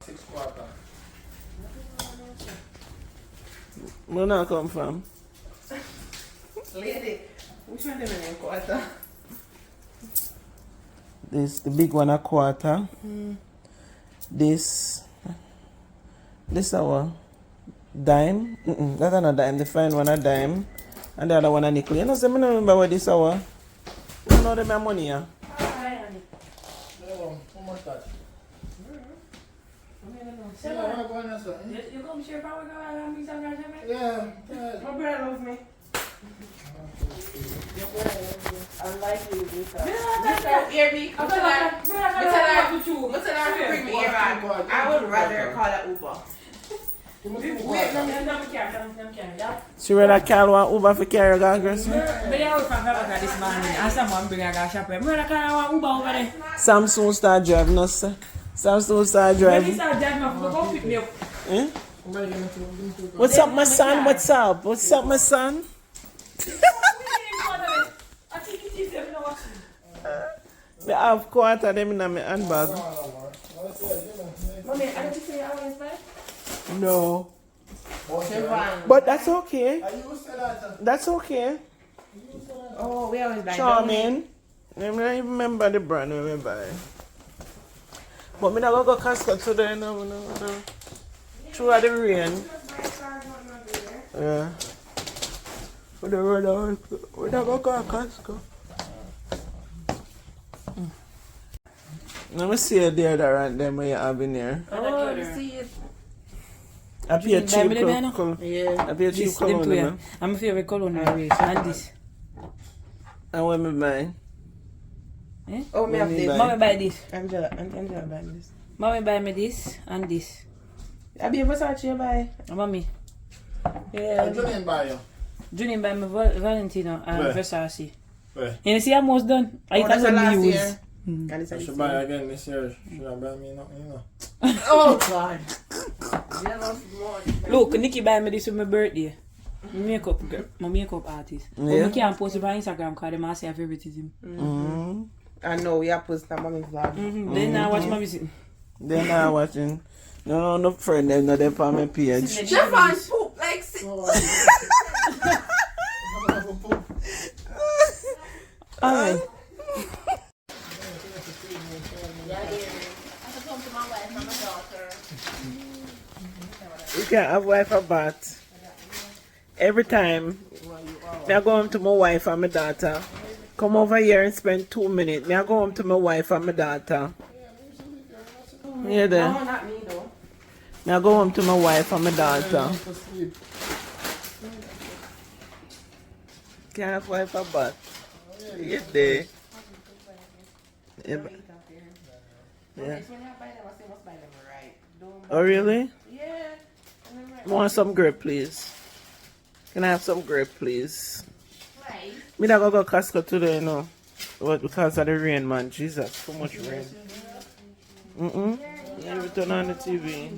6/4. Where not come from? Lady, which one do you mean quarter? This the big one 1/4. This our dime. That's not a dime. The fine one a dime, and the other one a nickel. You know, say me no remember what this our. You know them my money here. How much that? You come share power go and mix up Jamaican? Yeah. My brother loves me. I like you, Lisa. Hear me? I'm telling her to bring me here. I would rather call it Uber. She rather call one Uber for carry her aggressive. But I was from Jamaica this morning and someone bring a gas shop. I'm going to call one Uber over there. Samsung start driving us, sir. Samsung start driving. Maybe start driving up, go pick me up. Eh? What's up, my son? What's up? What's up, my son? I think it is every now I have 1/4 them in my handbag. Mommy, I don't say I always buy. No. But that's okay. That's okay. Oh, we always buy. Charming. I don't even remember the brand we buy. But me not go Costco today, no. Through the rain. Yeah. We not go Costco. Let me see a deodorant them when you have in here. Oh, you see it. I pay a cheap color. Yeah. I pay a cheap color. I'm a favorite color now. And this. And what me buy? Eh? Oh, me have this. Mommy buy this. Angela buy this. Mommy buy me this and this. I be Versace you buy. Mommy. Yeah. Julian buy you. Julian buy me Valentino and Where? Versace. Where? And you see, I'm almost done. I That's can last use. year. I should buy again this year. Should I buy me nothing, you know? Oh God. Look, Nikki buy me this for my birthday. My makeup artist. Yeah. But I can't post it on Instagram because they must say favoritism. I know we have post on mommy vlog. Then I watch my visit. They're not watching. No friend, they're not there for my page. Stefan poop like Alright. You can have wife or bat. Every time I go home to my wife and my daughter. Come over here and spend 2 minutes. I go home to my wife and my daughter. Yeah, there. No, not me though. I go home to my wife and my daughter. Can't have wife or bat. Yeah, there. Yeah. Oh, really? Yeah. I want some grape, please. Can I have some grape, please? Me not go Costco today, no. What, because of the rain, man. Jesus, so much rain. Yeah, we turn on the TV.